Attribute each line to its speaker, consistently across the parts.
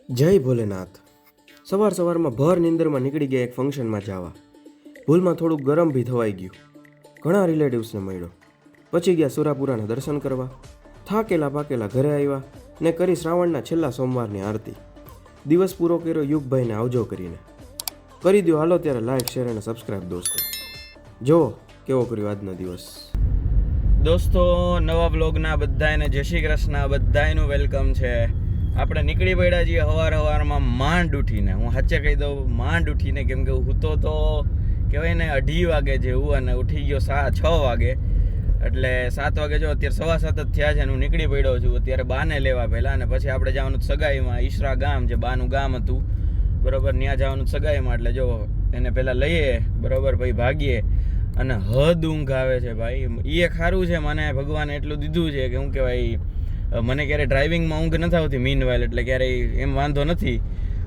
Speaker 1: જય ભોલેનાથ. સવારમાં ભર નીંદરમાં નીકળી ગયા એક ફંક્શનમાં જવા. ભૂલમાં થોડુંક ગરમ બી થવાઈ ગયું. ઘણા રિલેટિવ્સને મળ્યો. પછી ગયા સુરાપુરાના દર્શન કરવા. થાકેલા પાકેલા ઘરે આવ્યા ને કરી શ્રાવણના છેલ્લા સોમવારની આરતી. દિવસ પૂરો કર્યો યુગભાઈને આવજો કરીને. કરી દો હાલો ત્યારે લાઈક શેર અને સબસ્ક્રાઈબ દોસ્તો. જો કેવો કર્યો આજનો દિવસ.
Speaker 2: દોસ્તો, નવા બ્લોગના બધાને જય શ્રી કૃષ્ણ. બધાનું વેલકમ છે. આપણે નીકળી પડ્યા છીએ સવારમાં માંડ ઉઠીને. હું સાચે કહી દઉં, માંડ ઉઠીને, કેમ કે હું તો કહેવાય ને 2:30 વાગે જેવું, અને ઉઠી ગયો 6 વાગે. એટલે 7 વાગે જો અત્યારે 7:15 જ થયા છે અને હું નીકળી પડ્યો છું અત્યારે બાને લેવા પહેલાં. અને પછી આપણે જવાનું સગાઈમાં, ઈશરા ગામ જે બાનું ગામ હતું, બરાબર, ત્યાં જવાનું સગાઈમાં. એટલે જો એને પહેલાં લઈએ, બરાબર, પછી ભાગીએ. અને હદ ઊંઘ આવે છે ભાઈ. એ સારું છે, મને ભગવાને એટલું દીધું છે કે શું કહેવાય, મને ક્યારેય ડ્રાઇવિંગમાં ઊંઘ નથી આવતી મીનવાઇલ, એટલે ક્યારેય એમ વાંધો નથી.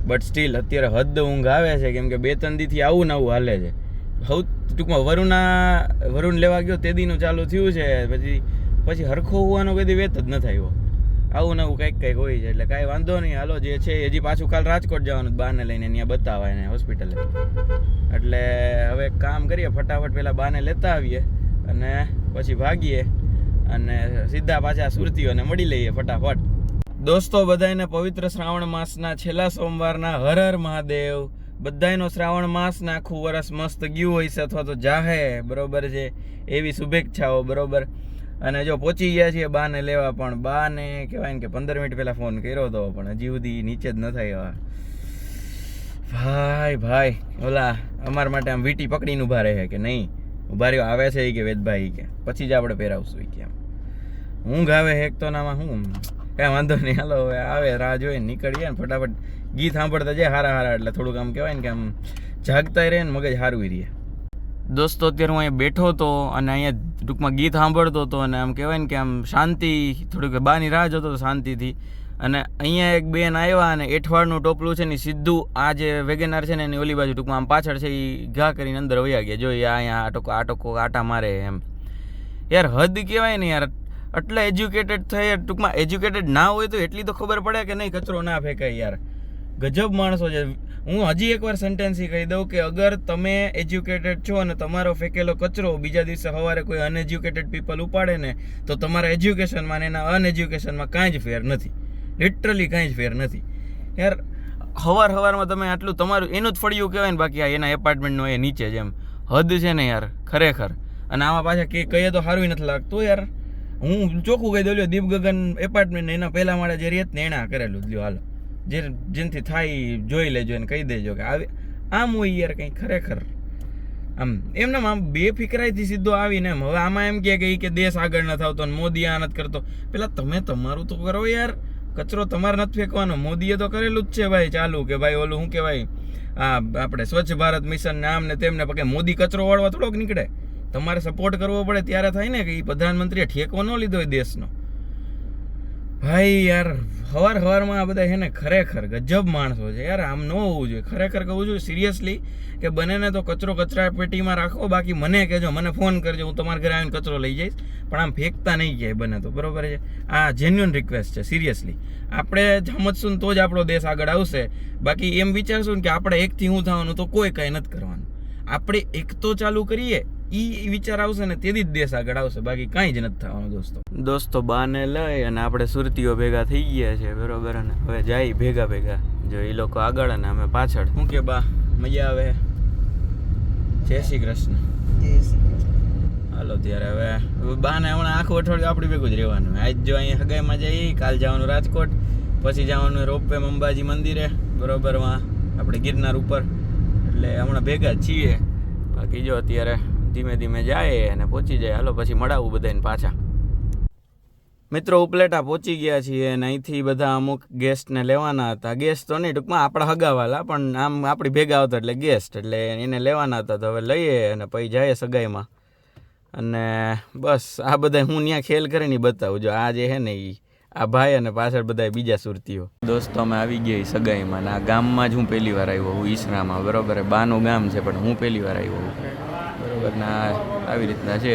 Speaker 2: બટ સ્ટીલ અત્યારે હદ ઊંઘ આવે છે, કેમ કે 2-3 દીથી આવું ને આવું હાલે છે. ટૂંકમાં વરુણ લેવા ગયો તે દીનું ચાલુ થયું છે. પછી હરખો હોવાનો કદી વેત જ નથી આવ્યો. આવું નવું કંઈક હોય છે. એટલે કાંઈ વાંધો નહીં, હાલો જે છે. હજી પાછું કાલ રાજકોટ જવાનું બાને લઈને, ત્યાં બતાવાય ને હોસ્પિટલે. એટલે હવે કામ કરીએ, ફટાફટ પહેલાં બાને લેતા આવીએ અને પછી ભાગીએ અને સીધા પાછા સુરતીઓને મળી લઈએ ફટાફટ. દોસ્તો, બધાને પવિત્ર શ્રાવણ માસના છેલ્લા સોમવારના હર હર મહાદેવ. બધાનો શ્રાવણ માસના આખું વરસ મસ્ત ગયું હોય છે અથવા તો જાહે, બરોબર છે, એવી શુભેચ્છાઓ, બરોબર. અને જો પહોંચી ગયા છીએ બાને લેવા, પણ બાને કહેવાય ને કે 15 મિનિટ પહેલાં ફોન કર્યો હતો, પણ હજી સુધી નીચે જ ન થાય. ભાઈ ઓલા અમારા માટે આમ વીટી પકડીને ઊભા રહે કે નહીં, ઊભા રહ્યો, આવે છે એ કે વેદભાઈ કે પછી જ આપણે પહેરાવશું કે. આમ ઊંઘ આવે હેક તો નામાં હું કાંઈ વાંધો નહીં, હાલો હવે આવે રાહ જોઈને નીકળીએ ને ફટાફટ. ગીત સાંભળતા જાય હારા, એટલે થોડુંક આમ કહેવાય ને કે આમ જાગતા રહે ને મગજ સારું રહે. દોસ્તો, અત્યારે હું અહીંયા બેઠો હતો અને અહીંયા ટૂંકમાં ગીત સાંભળતો હતો અને આમ કહેવાય ને કે આમ શાંતિ, થોડુંક બાની રાહ જોતો હતો શાંતિથી. અને અહીંયા એક બેન આવ્યા અને એઠવાડનું ટોપલું છે ને સીધું આ જે વેગેનાર છે ને એની ઓલી બાજુ ટૂંકમાં આમ પાછળ છે એ ઘા કરીને અંદર વયા ગયા. જો અહીંયા આટોકો આટા મારે એમ. યાર હદ કહેવાય ને યાર. આટલા એજ્યુકેટેડ થઈ, ટૂંકમાં એજ્યુકેટેડ ના હોય તો એટલી તો ખબર પડે કે નહીં કચરો ના ફેંકાય યાર. ગજબ માણસો છે. હું હજી એકવાર સેન્ટેન્સ કહી દઉં કે અગર તમે એજ્યુકેટેડ છો અને તમારો ફેંકેલો કચરો બીજા દિવસે સવારે કોઈ અનએજ્યુકેટેડ પીપલ ઉપાડે ને તો તમારા એજ્યુકેશનમાં ને એના અનએજ્યુકેશનમાં કાંઈ જ ફેર નથી. લિટરલી કાંઈ જ ફેર નથી યાર. સવારમાં તમે આટલું તમારું એનું જ ફળિયું કહેવાય ને, બાકી એના એપાર્ટમેન્ટનો એ નીચે જ એમ. હદ છે ને યાર ખરેખર. અને આમાં પાછા કહીએ તો સારું નથી લાગતું યાર. હું ચોખ્ખું કહી દઉં, દીપગગન એપાર્ટમેન્ટ એના પહેલા માળે જે રેત ને એના કરેલું લ્યો, હાલો જેનાથી થાય જોઈ લેજો અને કહી દેજો કે આવે આમ હોય યાર કંઈ ખરેખર. આમ એમને આમ બેફિકરાઈથી સીધો આવીને એમ. હવે આમાં એમ કે દેશ આગળ ન થતો ને મોદી આ નથી કરતો. પેલા તમે તમારું તો કરો યાર. કચરો તમારે નથી ફેંકવાનો. મોદીએ તો કરેલું જ છે ભાઈ ચાલુ, કે ભાઈ ઓલું શું કહેવાય, આપણે સ્વચ્છ ભારત મિશન ને આમ ને તેમને પગે મોદી કચરો વાળવા થોડોક નીકળે. તમારે સપોર્ટ કરવો પડે ત્યારે થાય ને કે એ પ્રધાનમંત્રીએ ઠેકો ન લીધો હોય દેશનો. ભાઈ યાર સવારમાં આ બધા છે ને ખરેખર ગજબ માણસો છે યાર. આમ ન હોવું જોઈએ, ખરેખર કહું છું સિરિયસલી, કે બને ને તો કચરો કચરા પેટીમાં રાખો. બાકી મને કહેજો, મને ફોન કરજો, હું તમારા ઘરે આવીને કચરો લઈ જઈશ. પણ આમ ફેંકતા નહીં ક્યાંય બને તો, બરોબર છે. આ જેન્યુઅન રિક્વેસ્ટ છે સિરિયસલી. આપણે સમજશું તો જ આપણો દેશ આગળ આવશે. બાકી એમ વિચારશું ને કે આપણે એકથી હું થવાનું તો કોઈ કાંઈ નથી કરવાનું. આપણે એક તો ચાલુ કરીએ, એ વિચાર આવશે ને તેથી જ દેશ આગળ આવશે, બાકી કાંઈ જ નથી થવાનું. દોસ્તો બાને લઈ અને આપણે સુરતીઓ ભેગા થઈ ગયા છે, બરોબર. અને હવે જાય ભેગા જો એ લોકો આગળ અને અમે પાછળ. શું કે બા, મજા આવે? જય શ્રી કૃષ્ણ. હાલો ત્યારે હવે બાને હમણાં આખું અઠવાડિયું આપણી ભેગું જ રહેવાનું. આજ જો અહીંયા હગાઈમાં જઈએ, કાલ જવાનું રાજકોટ, પછી જવાનું રોપવે અંબાજી મંદિરે, બરોબરમાં આપણે ગિરનાર ઉપર. એટલે હમણાં ભેગા જ છીએ. બાકી જો અત્યારે ધીમે ધીમે જાય અને પહોંચી જાય. હાલો પછી મળાવું બધાને પાછા. મિત્રો, ઉપલેટા પહોંચી ગયા છીએ અને અહીંથી બધા અમુક ગેસ્ટને લેવાના હતા. ગેસ્ટ તો નહીં, ટૂંકમાં આપણા હગાવાલા, પણ આમ આપણી ભેગા આવતા એટલે ગેસ્ટ, એટલે એને લેવાના હતા. તો હવે લઈએ અને પછી જાય સગાઈમાં. અને બસ આ બધા હું ત્યાં ખેલ કરીને બતાવું. જો આ જે છે ને એ આ ભાઈ અને પાછળ બધા બીજા સુરતીઓ. દોસ્તો, અમે આવી ગયા સગાઈમાં. આ ગામમાં જ હું પહેલી વાર આવ્યો હું, ઈસરામાં, બરોબર. બાનું ગામ છે પણ હું પહેલી વાર આવ્યો હું, બરોબર. ના આવી રીતના છે.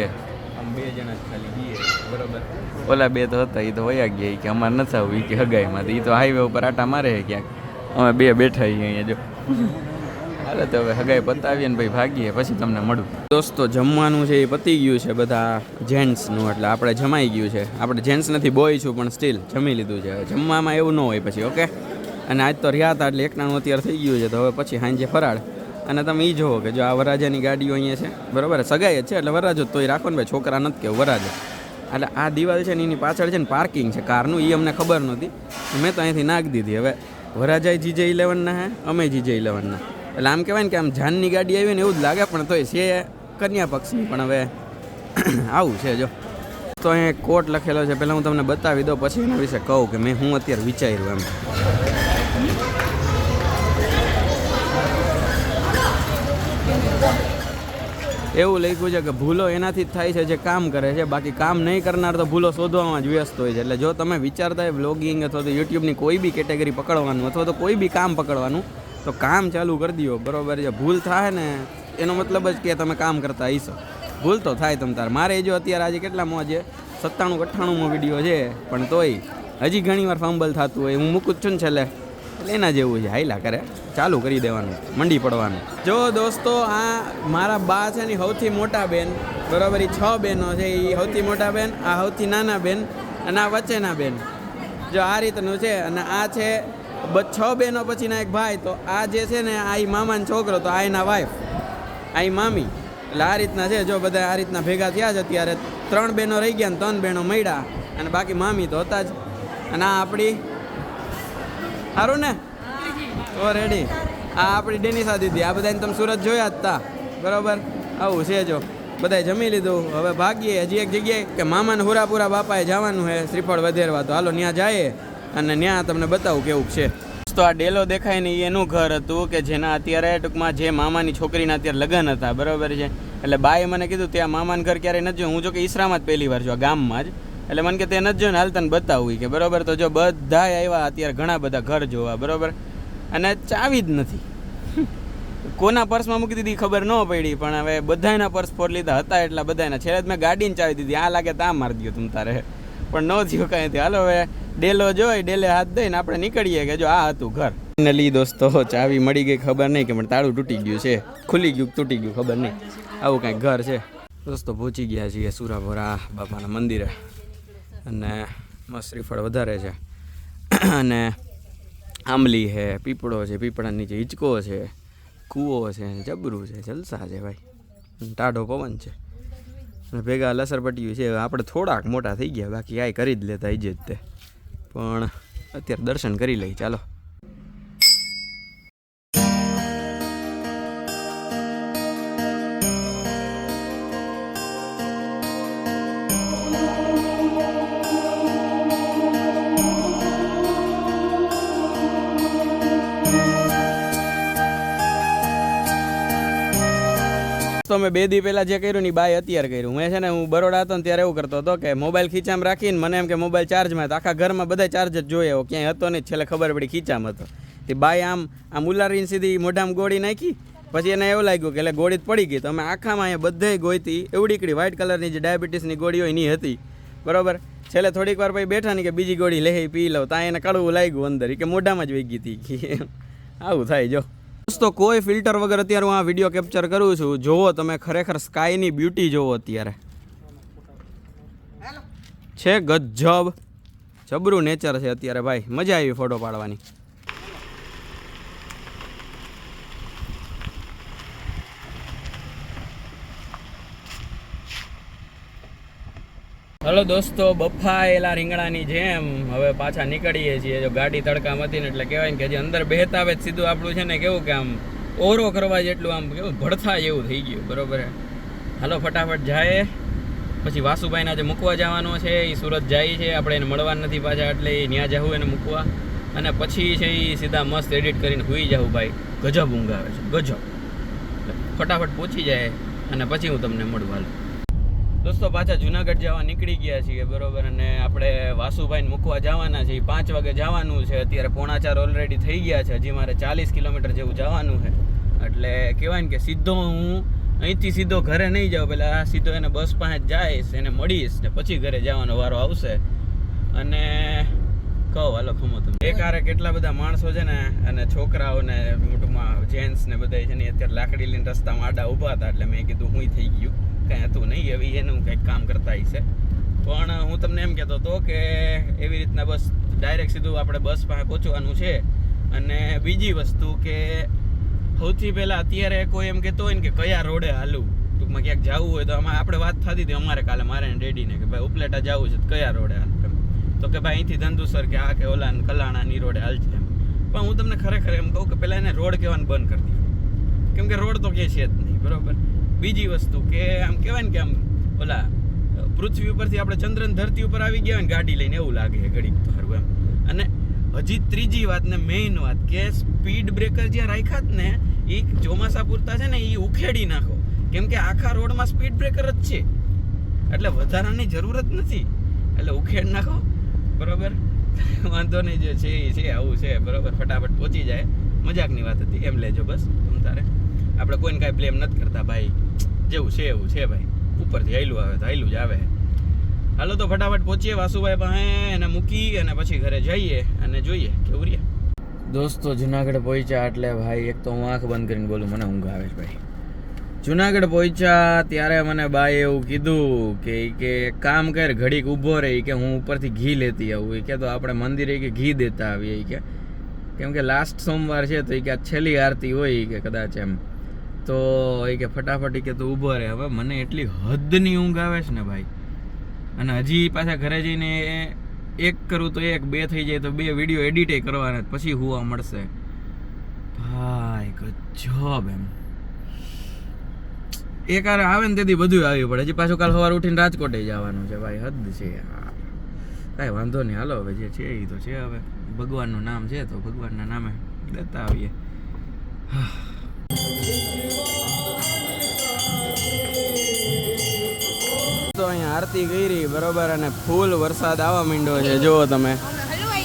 Speaker 2: આમ 2 જણા જ ખાલી ગઈએ, બરોબર. ઓલા 2 તો હતા, એ તો વયા ગયા કે અમારે નથી આવવું કે હગાઈમાં. તો એ તો હાઈવે ઉપર આટા મારે ક્યાંક. અમે બે બેઠા છીએ અહીંયા જો. હાલે તો હવે હગાઈ પતાવીએ ને ભાઈ ભાગીએ, પછી તમને મળું. દોસ્તો જમવાનું છે એ પતી ગયું છે બધા જેન્ટ્સનું, એટલે આપણે જમાઈ ગયું છે. આપણે જેન્ટ્સ નથી, બોય છું, પણ સ્ટીલ જમી લીધું છે. જમવામાં એવું ન હોય પછી, ઓકે. અને આજ તો રહ્યા હતા એટલે એકનાનું અત્યારે થઈ ગયું છે, તો હવે પછી સાંજે ફરાળ. અને તમે એ જુઓ કે જો આ વરાજાની ગાડીઓ અહીંયા છે, બરાબર, સગાઈ જ છે એટલે વરાજો તોય રાખો ને ભાઈ, છોકરા નથી કેવું વરાજો. એટલે આ દિવાલ છે ને એની પાછળ છે ને પાર્કિંગ છે કારનું, એ અમને ખબર નહોતી, મેં તો અહીંથી નાખી દીધી. હવે વરાજાય GJ11 ના હે, અમે GJ11 ના, એટલે આમ કહેવાય ને કે આમ જાનની ગાડી આવી ને એવું જ લાગે, પણ તોય છે કન્યા પક્ષની. પણ હવે આવું છે જો. તો અહીંયા કોટ લખેલો છે, પહેલાં હું તમને બતાવી દઉં, પછી એના વિશે કહું કે મેં હું અત્યારે વિચાર્યું એમ. એવું લખ્યું છે કે ભૂલો એનાથી જ થાય છે જે કામ કરે છે, બાકી કામ નહીં કરનાર તો ભૂલો શોધવામાં જ વ્યસ્ત હોય છે. એટલે જો તમે વિચારતા હોય વ્લોગિંગ અથવા તો યુટ્યુબની કોઈ બી કેટેગરી પકડવાનું અથવા તો કોઈ બી કામ પકડવાનું, તો કામ ચાલુ કરી દો, બરાબર છે. ભૂલ થાય ને એનો મતલબ જ કે તમે કામ કરતા હશો. ભૂલ તો થાય તમ તાર. મારે જો અત્યારે આજે કેટલામાં છે 97-98મો વિડીયો છે, પણ તોય હજી ઘણીવાર ફંબલ થતું હોય. હું મૂકું જ છું ને છેલ્લે, એટલે એના જેવું છે. હાઈલા કરે, ચાલુ કરી દેવાનું, મંડી પડવાનું. જો દોસ્તો આ મારા બા છે ને સૌથી મોટા બેન, બરાબર, એ 6 બહેનો છે. એ સૌથી મોટા બેન, આ સૌથી નાના બેન, અને આ વચ્ચેના બેન. જો આ રીતનું છે. અને આ છે 6 બહેનો પછીના એક ભાઈ. તો આ જે છે ને આ મામાનો છોકરો, તો આ એના વાઈફ, આ મામી. એટલે આ રીતના છે. જો બધા આ રીતના ભેગા થયા છે. અત્યારે 3 બહેનો રહી ગયા ને 3 બહેનો મળ્યા, અને બાકી મામી તો હતા જ. અને આ આપણી સારું ને ઓ રેડી, આ આપણી ડેનિસા દીદી. આ બધાને તમે સુરત જોયા જ તા, બરાબર. આવું છે. જો બધાએ જમી લીધું, હવે ભાગીએ. હજી એક જગ્યાએ કે મામાને હુરાપુરા બાપાએ જવાનું છે શ્રીફળ વધેરવા, તો હાલો ત્યાં જઈએ અને ત્યાં તમને બતાવું કેવું છે. તો આ ડેલો દેખાય ને એનું ઘર હતું કે જેના અત્યારે ટૂંકમાં જે મામાની છોકરીના અત્યારે લગ્ન હતા, બરાબર છે. એટલે બાએ મને કીધું ત્યાં મામાનું ઘર ક્યારેય નથી જોયું. હું જો કે ઈસરામાં જ પહેલી વાર છું, આ ગામમાં જ. એટલે મને કે તે નથી જોયું ને, હાલ તને બતાવું કે, બરાબર. તો જો બધાય આવ્યા અત્યારે ઘણા બધા ઘર જોવા, બરાબર. અને ચાવી જ નથી. કોના પર્સમાં મૂકી દીધી ખબર ન પડી, પણ હવે બધાના પર્સ ફોર લીધા હતા એટલા બધાના. છેલ્લે મેં ગાડીને ચાવી દીધી. આ લાગે તા મારી દો તમ તારે, પણ ન થયું કાંઈ થયું. હાલો હવે ડેલો જોઈ, ડેલે હાથ દઈને આપણે નીકળીએ કે જો આ હતું ઘર. ફાઇનલી દોસ્તો ચાવી મળી ગઈ. ખબર નહીં કે મને તાળું તૂટી ગયું છે, ખુલી ગયું તૂટી ગયું ખબર નહીં. આવું કાંઈક ઘર છે. દોસ્તો પહોંચી ગયા છીએ સુરાપુરા બાપાના મંદિરે, અને મસ્ત શ્રીફળ વધારે છે, અને આંબલી છે, પીપળો છે, પીપળા નીચે હિંચકો છે, કૂવો છે, જબરું છે, જલસા છે ભાઈ. ટાઢો પવન છે, અને ભેગા લસરપટ્ટીયું છે. આપણે થોડાક મોટા થઈ ગયા, બાકી આય કરી જ લેતા જ તે, પણ અત્યારે દર્શન કરી લઈ ચાલો. તો મેં 2 દી પહેલાં જે કર્યું ને બાય અત્યારે કર્યું. મેં છે ને હું બરોડા હતો ને ત્યારે એવું કરતો હતો કે મોબાઈલ ખીચામાં રાખીને મને એમ કે મોબાઈલ ચાર્જમાં, તો આખા ઘરમાં બધા ચાર્જ જ જોઈએ, ક્યાંય હતો નહીં. છેલ્લે ખબર પડી ખીચામાં હતો. તે બાય આમ ઉલારીને સીધી મોઢામાં ગોળી નાખી. પછી એને એવું લાગ્યું કે એટલે ગોળી જ પડી ગઈ. તો અમે આખામાં અહીંયા બધે ગોઈતી એવડીકડી વ્હાઇટ કલરની જે ડાયાબિટીસની ગોળી હોય એની હતી, બરાબર. છેલ્લે થોડીક વાર પછી બેઠા ને કે બીજી ગોળી લઈ પી લો, ત્યાં એને કડવું લાગ્યું અંદર, કે મોઢામાં જ વેગી હતી. આવું થાય. જો દોસ્તો કોઈ ફિલ્ટર વગર અત્યારે હું આ વિડીયો કેપ્ચર કરું છું. જોવો તમે ખરેખર સ્કાયની બ્યુટી જોવો અત્યારે છે ગજબ, જબરું નેચર છે અત્યારે ભાઈ. મજા આવી ફોટો પાડવાની. હલો દોસ્તો, બફાયેલા રીંગણાની જેમ હવે પાછા નીકળીએ છીએ. જો ગાડી તડકામાં હતી ને એટલે કહેવાય ને કે હજી અંદર બેહતા આવે સીધું આપણું છે ને કેવું કે આમ ઓરો કરવા જેટલું આમ કેવું ભડથા જેવું થઈ ગયું, બરોબર. હાલો ફટાફટ જાય. પછી વાસુભાઈને આજે મૂકવા જવાનો છે, એ સુરત જાય છે. આપણે એને મળવાનું નથી પાછા, એટલે એ ત્યાં જવું એને મૂકવા. અને પછી છે એ સીધા મસ્ત એડિટ કરીને સૂઈ જવું ભાઈ. ગજબ ઊંઘ આવે છે, ગજબ. ફટાફટ પહોંચી જાય અને પછી હું તમને મળું. હાલ દોસ્તો પાછા જુનાગઢ જવા નીકળી ગયા છીએ, બરોબર. અને આપણે વાસુભાઈને મૂકવા જવાના છે. 5 વાગે જવાનું છે. અત્યારે 3:45 ઓલરેડી થઈ ગયા છે. હજી મારે 40 કિલોમીટર જેવું જવાનું છે. એટલે કહેવાય ને કે સીધો હું અહીંથી સીધો ઘરે નહીં જાઉં, પહેલાં સીધો એને બસ પાસે જઈશ, એને મળીશ ને પછી ઘરે જવાનો વારો આવશે. અને કહો હાલો ખમો તમે એક હારે કેટલા બધા માણસો છે ને અને છોકરાઓ ને મોટુમાં જેન્ટ્સ ને બધા છે ને અત્યારે લાકડી લઈને રસ્તામાં આડા ઊભા હતા એટલે મેં કીધું હું થઈ ગયું કાંઈ હતું નહીં એવી એનું કંઈક કામ કરતા હશે પણ હું તમને એમ કહેતો હતો કે એવી રીતના બસ ડાયરેક્ટ સીધું આપણે બસ પાસે પહોંચવાનું છે અને બીજી વસ્તુ કે સૌથી પહેલાં અત્યારે કોઈ એમ કહેતો હોય ને કે કયા રોડે હાલવું ટૂંકમાં ક્યાંક જવું હોય તો આમાં આપણે વાત થતી હતી અમારે કાલે મારે ડેડીને કે ભાઈ ઉપલેટા જવું છે તો કયા રોડે હાલ તો કે ભાઈ અહીંથી ધંધુસર કે આ કે ઓલા કલાણાની રોડે હાલ છે એમ પણ હું તમને ખરેખર એમ કહું કે પહેલાં એને રોડ કહેવાનું બંધ કરી દઉં કેમ કે રોડ તો કે છે જ નહીં બરાબર બીજી વસ્તુ કે આમ કહેવાય ને કે આમ ઓલા પૃથ્વી ઉપરથી આપણે ચંદ્રન ધરતી ઉપર આવી ગયા હોય ને ગાડી લઈને એવું લાગે છે ઘડીક તો સારું એમ અને હજી ત્રીજી વાત ને મેઇન વાત કે સ્પીડ બ્રેકર જ્યાં રાખ્યા જ ને એ ચોમાસા પૂરતા છે ને એ ઉખેડી નાખો કેમ કે આખા રોડમાં સ્પીડ બ્રેકર જ છે એટલે વધારાની જરૂર જ નથી એટલે ઉખેડ નાખો બરોબર વાંધો નહીં જે છે એ છે આવું છે બરોબર ફટાફટ પહોંચી જાય મજાકની વાત હતી એમ લેજો બસ તમ તારે આપણે કોઈને કાંઈ બ્લેમ નથી કરતા ભાઈ જેવું છે એવું છે ભાઈ ઉપરથી હાયલું આવે તો હાયલું જ આવે હાલો તો ફટાફટ પહોંચીએ વાસુભાઈ પાસે એને મૂકી અને પછી ઘરે જઈએ અને જોઈએ કેવું રે દોસ્તો જુનાગઢ પહોંચ્યા એટલે ભાઈ એક તો હું આંખ બંધ કરીને બોલું મને ઊંઘ આવે છે ભાઈ જુનાગઢ પહોંચ્યા ત્યારે મને બાએ એવું કીધું કે કામ કર ઘડીક ઊભો રહી કે હું ઉપરથી ઘી લેતી આવું એ કે તો આપણે મંદિરે કે ઘી દેતા આવીએ કે કેમ કે લાસ્ટ સોમવાર છે તો એ કે છેલ્લી આરતી હોય કે કદાચ એમ તો એ કે ફટાફટ કે તું ઊભો રહે હવે મને એટલી હદની ઊંઘ આવે છે ને ભાઈ અને હજી પાછા ઘરે જઈને એક કરું તો એક બે થઈ જાય તો બે વિડીયો એડિટ કરવાના પછી હુવા મળશે ભાઈ ગજબ એમ એક હારે આવે ને તેથી બધું આવી પડે હજી પાછું કાલ સવારે ઉઠીને રાજકોટે જવાનું છે ભાઈ હદ છે કાંઈ વાંધો નહીં હાલો હવે જે છે એ તો છે હવે ભગવાનનું નામ છે તો ભગવાનના નામે દેતા આવીએ તો અહીંયા આરતી કરી બરોબર અને ફૂલ વરસાદ આવવા માંડ્યો છે જુઓ તમે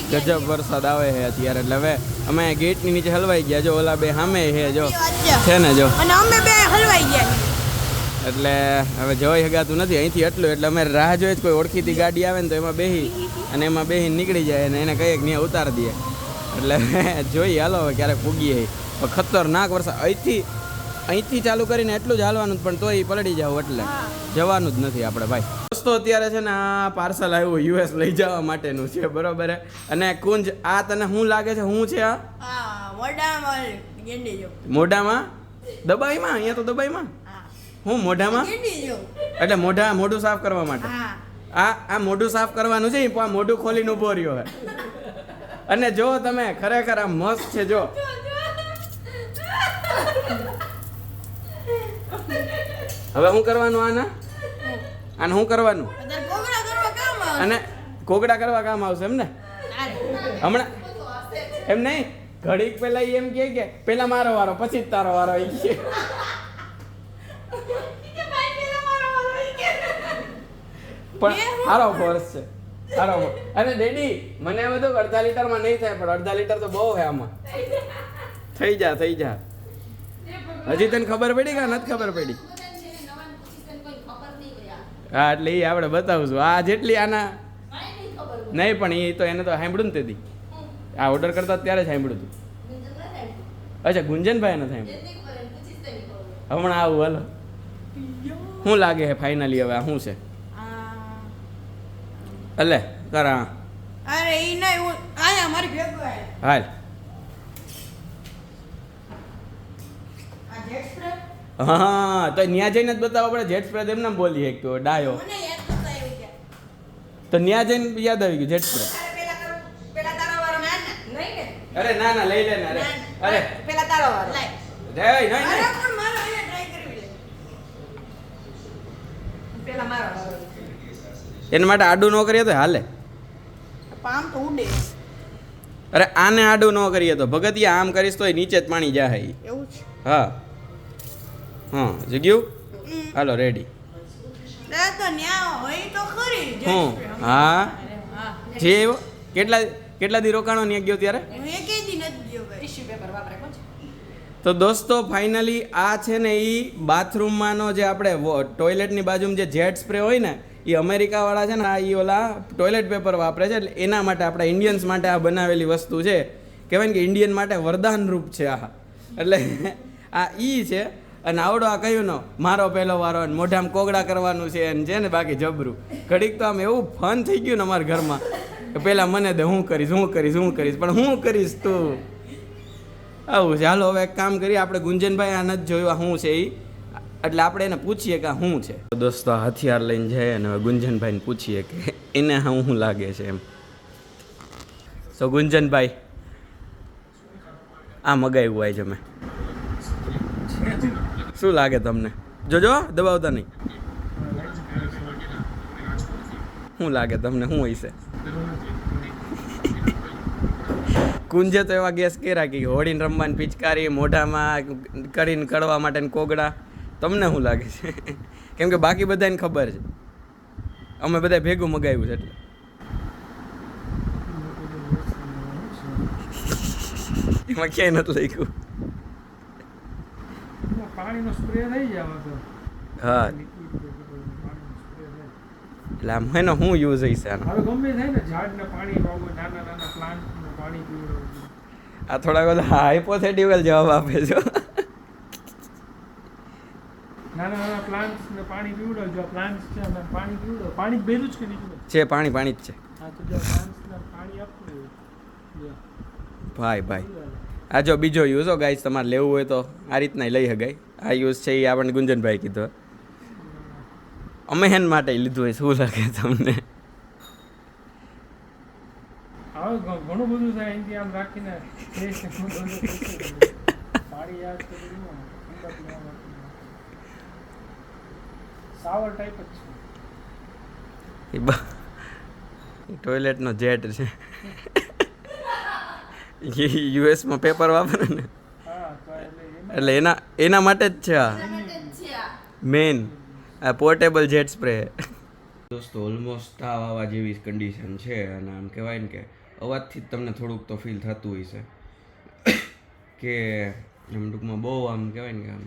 Speaker 2: ગજબ વરસાદ આવે છે અત્યારે એટલે હવે અમે ગેટની નીચે હલવાઈ ગયા જો ઓલા બે સામે છે જો છે ને જો
Speaker 3: અને અમે બે હલવાઈ ગયા
Speaker 2: એટલે હવે જોઈ શકાતું નથી અહીંથી એટલું એટલે અમે રાહ જોઈએ કોઈ ઓળખીતી ગાડી આવે ને તો એમાં બેહી અને એમાં બેહીને નીકળી જાય અને એને કહીએ કે ત્યાં ઉતારી દઈએ એટલે જોઈએ હાલો હવે ક્યારેક પૂગીએ ખતરનાક વરસાદ અહીંથી ચાલુ કરીને એટલું જ હાલવાનું પણ તોય પલળી જાવ એટલે જવાનું જ નથી આપણે ભાઈ દોસ્તો અત્યારે છે ને આ પાર્સલ આવ્યું યુએસ લઈ જવા માટેનું છે બરોબર અને કુંજ આ તને શું લાગે છે શું છે આ મોઢામાં દબાઈમાં અહીંયા તો દબાઈમાં હું મોઢામાં એટલે મોઢું સાફ કરવા માટે આ મોઢું સાફ કરવાનું છે આ મોઢું ખોલીને ઉભો રહ્યો હે અને જો તમે ખરેખર આ મસ્ત છે જો હવે શું કરવાનું આને શું કરવાનું અને કોગડા કરવા કામ આવશે એમ ને હમણાં એમ નહીં ઘડીક પેલા એમ કે પેલા મારો વારો પછી જ તારો વારો આવી છે પણ સારો ફોર્સ છે સારો અને ડેડી મને એમ હતું અડધા લીટરમાં નહીં થાય પણ અડધા લીટર તો બહુ છે આમાં થઈ જા હજી તને ખબર પડી કે નથી ખબર પડી હા એટલે એ આપણે બતાવશું આ જેટલી આના નહીં પણ એ તો એને તો સાંભળ્યું ને તેથી આ ઓર્ડર કરતા ત્યારે જ સાંભળ્યું હતું અચ્છા ગુંજનભાઈ એને સાંભળ્યું હમણાં આવું હાલો શું લાગે છે ફાઇનલી હવે આ શું છે અલે કર
Speaker 3: અરે ઈ નહીં હું આયા મારી ભેગો
Speaker 2: હાલ હા તો ન્યા જઈને જ બતાવવા પડે જેટ સ્પ્રે એમ નામ બોલી એક તો ડાયો તો ન્યા જઈને યાદ આવી ગયું જેટ સ્પ્રે અરે ના લઈ લે ને અરે
Speaker 3: પેલા તારો વારો
Speaker 2: જય નહીં
Speaker 3: અરે પણ મારો અહીંયા ટ્રાય કરવી લે પેલા મારો વારો
Speaker 2: એના માટે આડું ન કરીએ તો હાલે
Speaker 3: પામ તો ઉડે
Speaker 2: અરે આને આડું ન કરીએ તો ભગતિયા આમ કરીશ તો નીચે જ પાણી જાય
Speaker 3: એવું છે
Speaker 2: હા જગ્યું હાલો રેડી
Speaker 3: તો ન્યા હોય તો ખરી
Speaker 2: હું હા જે કેટલા દી રોકાણો ને ગયો ત્યારે
Speaker 3: હું એકે દી નથી ગયો ભાઈ ટિશ્યુ પેપર વાપરે કોણ
Speaker 2: તો દોસ્તો ફાઇનલી આ છે ને એ બાથરૂમમાંનો જે આપણે ટોયલેટની બાજુમાં જે જેટ સ્પ્રે હોય ને એ અમેરિકાવાળા છે ને આ એ ઓલા ટોયલેટ પેપર વાપરે છે, એટલે એના માટે આપણા ઇન્ડિયન્સ માટે આ બનાવેલી વસ્તુ છે. કહેવાય ને કે ઇન્ડિયન માટે વરદાન રૂપ છે આ. એટલે આ ઈ છે. અને આવડો આ કહ્યું ને મારો પહેલો વારો ને મોઢામાં કોગળા કરવાનું છે અને છે ને બાકી જબરું. ઘડીક તો આમ એવું ફન થઈ ગયું ને અમારા ઘરમાં કે પહેલાં મને દે હું કરીશ પણ હું કરીશ તું. આવું છે. હાલો હવે એક કામ કરીએ, આપણે ગુંજનભાઈ આ નથી જોયું શું છે એ, એટલે આપણે એને પૂછીએ કે આ શું છે. દોસ્તો હથિયાર લઈને જાય અને હવે ગુંજનભાઈને પૂછીએ કે એને શું લાગે છે એમ. સો ગુંજનભાઈ આ મગાવ્યું હોય છે મેં, શું લાગે તમને? જોજો દબાવતા નહીં. શું લાગે તમને? શું હોય છે? કુંજે તો એવા ગેસ કર્યા કે હોળીને રમવાની પિચકારી, મોઢામાં કરીને કડવા માટે કોગળા. તમને શું લાગે છે? કેમ કે બાકી બધાને ખબર છે, અમે બધા ભેગું મગાવ્યું છે એટલે. એમાં ક્યાંય નથી લખ્યું.
Speaker 4: પાણીનો સ્પ્રે થઈ જાય તો
Speaker 2: હા એટલે આમ એનો શું યુઝ હશે આનો?
Speaker 4: હવે ગમે થાય ને ઝાડને પાણી વાવો, નાના નાના પ્લાન્ટને પાણી પીવડાવવું.
Speaker 2: આ થોડા બધા હાઇપોથેટિકલ જવાબ આપે છો.
Speaker 4: નાના નાના પ્લાન્ટ્સને પાણી પીવડાવજો. પ્લાન્ટ્સ છે અને પાણી પીવડાવો. પાણી જ ભેરું જ કે બીજું?
Speaker 2: છે પાણી જ છે.
Speaker 4: હા તો જો પ્લાન્ટ્સને પાણી આપવું
Speaker 2: ભાઈ આ જો બીજો યુઝ હો ગાઈસ, તમારે લેવું હોય તો આ રીતના લઈ શકાય. આ યુઝ છે એ આપણને ગુંજનભાઈ કીધો. અમે હેન માટે લીધું હોય. શું લાગે તમને?
Speaker 4: હવે ઘણું બધું થાય અહીંથી આમ રાખીને પાણી યાદ કરી સાવર ટાઈપ જ છે.
Speaker 2: એ ટોયલેટનો જેટ છે. યુએસમાં પેપર વાપરે ને એટલે એના માટે જ છે આ મેન આ પોર્ટેબલ જેટ સ્પ્રે. દોસ્તો ઓલમોસ્ટ તાવ આવવા જેવી કન્ડિશન છે અને આમ કહેવાય ને કે અવાજથી જ તમને થોડુંક તો ફીલ થતું હોય છે કે એમ ટૂંકમાં બહુ આમ કહેવાય ને કે આમ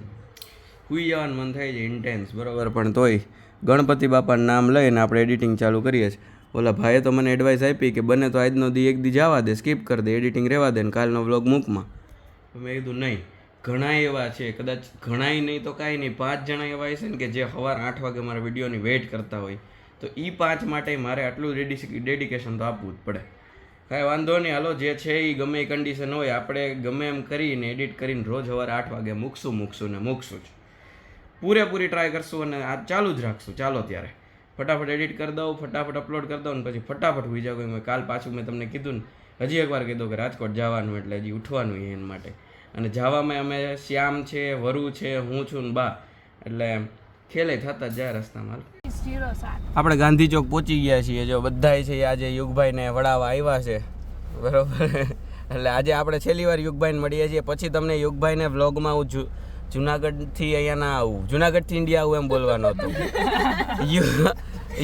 Speaker 2: સૂઈ જવાનું મન થાય છે ઇન્ટેન્સ, બરાબર. પણ તોય ગણપતિ બાપાનું નામ લઈને આપણે એડિટિંગ ચાલુ કરીએ છીએ. ઓલા ભાઈએ તો મને એડવાઇસ આપી કે બને તો આજનો દી એક દી જવા દે, સ્કીપ કરી દે, એડિટિંગ રહેવા દે ને કાલનો વ્લોગ મૂકમાં. તો મેં કીધું નહીં, ઘણા એવા છે, કદાચ ઘણાય નહીં તો કાંઈ નહીં, 5 જણા એવા છે ને કે જે સવાર 8 વાગે મારા વિડીયોની વેઇટ કરતા હોય. તો એ 5 માટે મારે આટલું ડેડિકેશન તો આપવું જ પડે. કાંઈ વાંધો નહીં, હાલો જે છે એ ગમે એ કન્ડિશન હોય આપણે ગમે એમ કરીને એડિટ કરીને રોજ સવારે 8 વાગે મૂકશું જ. પૂરેપૂરી ટ્રાય કરશું અને આ ચાલુ જ રાખશું. ચાલો ત્યારે ફટાફટ એડિટ કરી દઉં, ફટાફટ અપલોડ કરી દઉં ને પછી ફટાફટ હોઈ જાવ. કાલ પાછું મેં તમને કીધું ને હજી એકવાર કીધું કે રાજકોટ જવાનું એટલે હજી ઉઠવાનું એના માટે. અને જવામાં અમે શ્યામ છે, વરુ છે, હું છું ને બા, એટલે ખેલે થતા જ જાય રસ્તામાં. આપણે ગાંધી ચોક પહોંચી ગયા છીએ. જો બધાય છે આજે યુગભાઈને વડાવા આવ્યા છે, બરાબર. એટલે આજે આપણે છેલ્લી વાર યુગભાઈને મળીએ છીએ. પછી તમને યુગભાઈને વ્લોગમાં હું જુનાગઢથી અહીંયા ના આવું, જુનાગઢથી ઇન્ડિયા આવું એમ બોલવાનું હતું.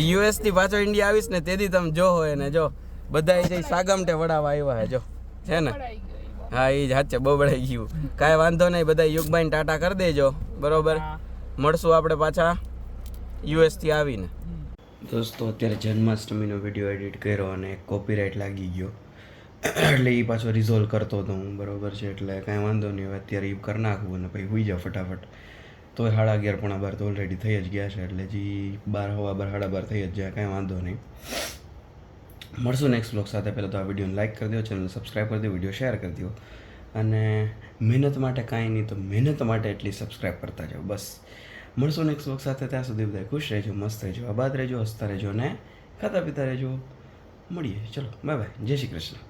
Speaker 2: યુએસથી પાછો ઇન્ડિયા આવીશ ને તેથી તમે જો હોય ને જો બધા છે સાગમટે વડાવા આવ્યા જો છે ને. હા એ જ હાચે બબડાઈ ગયું. કાંઈ વાંધો નહીં, બધા યુગભાઈને ટાટા કરી દેજો, બરોબર. મળશું આપણે પાછા યુએસથી આવીને. દોસ્તો અત્યારે જન્માષ્ટમીનો વિડીયો એડિટ કર્યો અને કોપીરાઇટ લાગી ગયો એટલે એ પાછો રિઝોલ્વ કરતો હતો હું, બરોબર છે. એટલે કાંઈ વાંધો નહીં, હવે અત્યારે એ કરી નાખવું અને પછી હોઈ જાવ ફટાફટ. તોય 11:30 પોણા 12 તો ઓલરેડી થઈ જ ગયા છે, એટલે હજી 12 સવા 12 સાડા 12 થઈ જ જાય. કાંઈ વાંધો નહીં, મળશું નેક્સ્ટ બ્લોગ સાથે. પહેલાં તો આ વિડીયોને લાઇક કરી દો, ચેનલ સબસ્ક્રાઈબ કરી દો, વિડીયો શેર કરી દો અને મહેનત માટે કાંઈ નહીં તો મહેનત માટે એટલી સબસ્ક્રાઈબ કરતા જાઓ બસ. મળશું નેક્સ્ટ બ્લોગ સાથે. ત્યાં સુધી બધા ખુશ રહેજો, મસ્ત રહેજો, આબાદ રહેજો, હસતા રહેજો અને ખાતા પીતા રહેજો. મળીએ, ચલો બાય બાય, જય શ્રી કૃષ્ણ.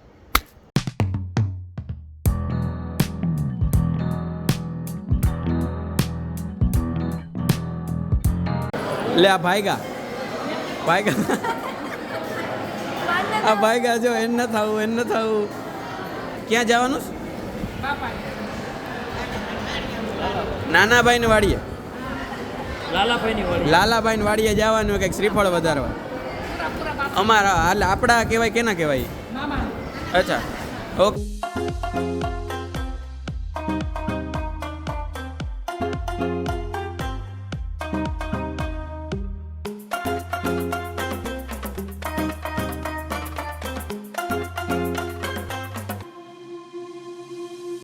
Speaker 2: લે આ ભાઈગા આ ભાઈગા જો એન ન થવું. ક્યાં જવાનું? નાનાભાઈ ને વાડીએ, લાલાભાઈ ને વાડીએ જવાનું કંઈક શ્રીફળ વધારવા. અમારા હાલ આપણા કહેવાય, કેના કહેવાય? અચ્છા ઓકે.